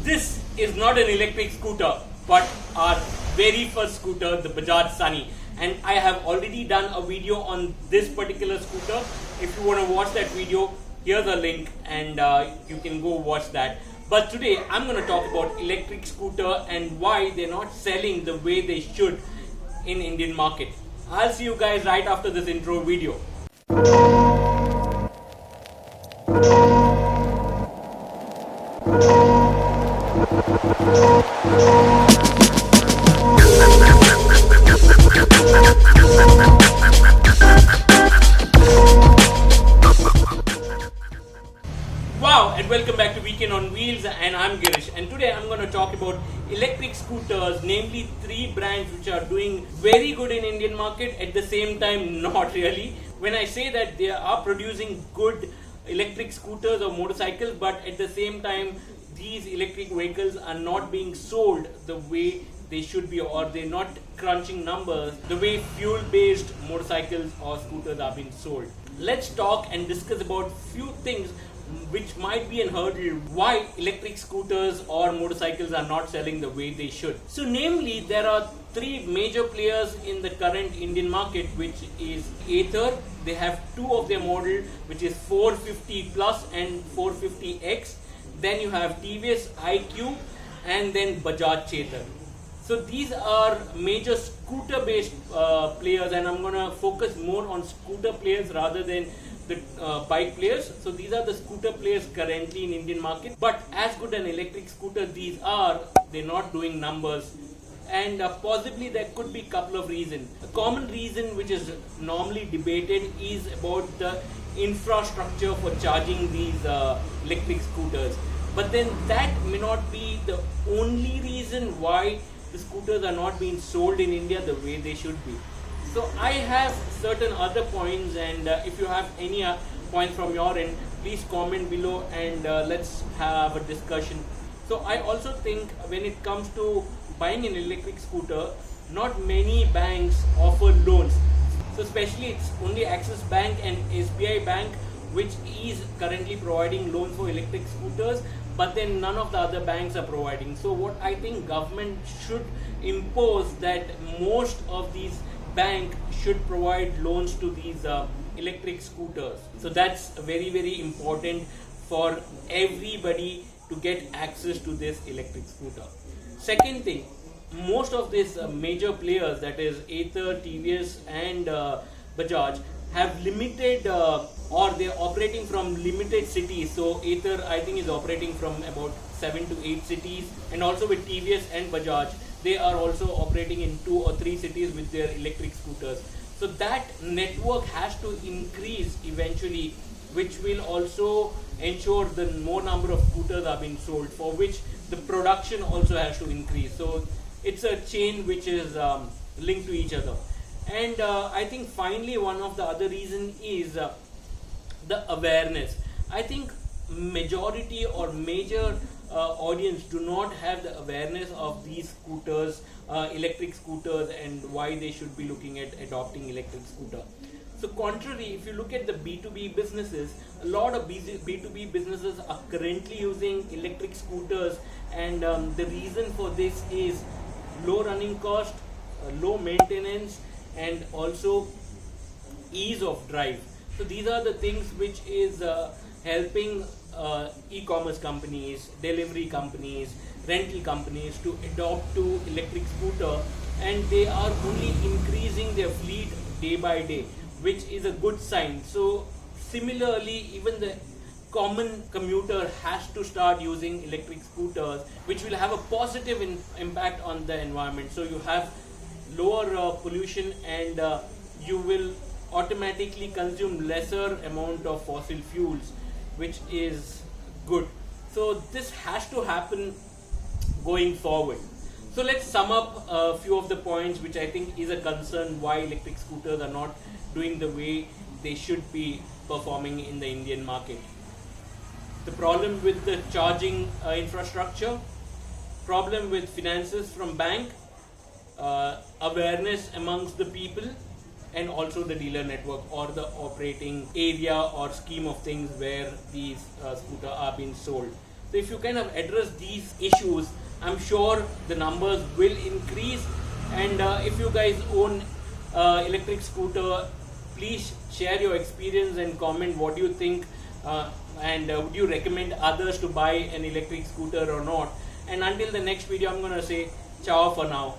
This is not an electric scooter, but our very first scooter, the Bajaj Sunny. And I have already done a video on this particular scooter. If you want to watch that video, here's a link and you can go watch that. But today I'm going to talk about electric scooter and why they're not selling the way they should in Indian market. I'll see you guys right after this intro video. Wow, and welcome back to Weekend on Wheels, and I'm Girish, and today I'm going to talk about electric scooters, namely 3 brands which are doing very good in Indian market, at the same time not really. When I say that they are producing good electric scooters or motorcycles, but at the same time these electric vehicles are not being sold the way they should be, or they're not crunching numbers the way fuel based motorcycles or scooters are being sold. Let's talk and discuss about few things which might be a hurdle why electric scooters or motorcycles are not selling the way they should. So namely, there are 3 major players in the current Indian market, which is Ather. They have 2 of their model, which is 450 Plus and 450X. Then you have TVS iQ and then Bajaj Chetak. So these are major scooter based players, and I'm going to focus more on scooter players rather than the bike players. So these are the scooter players currently in Indian market. But as good an electric scooter these are, they're not doing numbers. And possibly there could be a couple of reasons. A common reason which is normally debated is about the infrastructure for charging these electric scooters. But then that may not be the only reason why the scooters are not being sold in India the way they should be. So I have certain other points, and if you have any points from your end, please comment below and let's have a discussion. So I also think when it comes to buying an electric scooter, not many banks offer loans. So especially it's only Axis Bank and SBI Bank which is currently providing loans for electric scooters, but then none of the other banks are providing. So what I think government should impose that most of these bank should provide loans to these electric scooters. So that's very, very important for everybody to get access to this electric scooter. Second thing, most of these major players, that is Ather, TVS and Bajaj, have limited or they're operating from limited cities. So Ather I think is operating from about 7 to 8 cities, and also with TVS and Bajaj they are also operating in 2 or 3 cities with their electric scooters. So that network has to increase eventually, which will also ensure the more number of scooters are being sold, for which the production also has to increase. So it's a chain which is linked to each other. And I think finally one of the other reason is the awareness. I think majority or major audience do not have the awareness of these scooters, electric scooters, and why they should be looking at adopting electric scooter. So contrary, if you look at the B2B businesses, a lot of B2B businesses are currently using electric scooters, and the reason for this is low running cost, low maintenance, and also ease of drive. So these are the things which is helping e-commerce companies, delivery companies, rental companies to adopt to electric scooter, and they are only increasing their fleet day by day, which is a good sign. So similarly, even the common commuter has to start using electric scooters, which will have a positive impact on the environment. So you have lower pollution, and you will automatically consume lesser amount of fossil fuels, which is good. So this has to happen going forward. So let's sum up a few of the points which I think is a concern why electric scooters are not doing the way they should be performing in the Indian market. The problem with the charging infrastructure, problem with finances from bank, awareness amongst the people, and also the dealer network or the operating area or scheme of things where these scooters are being sold. So if you kind of address these issues, I'm sure the numbers will increase. And if you guys own electric scooter, please share your experience and comment what you think, and would you recommend others to buy an electric scooter or not. And until the next video, I'm gonna say ciao for now.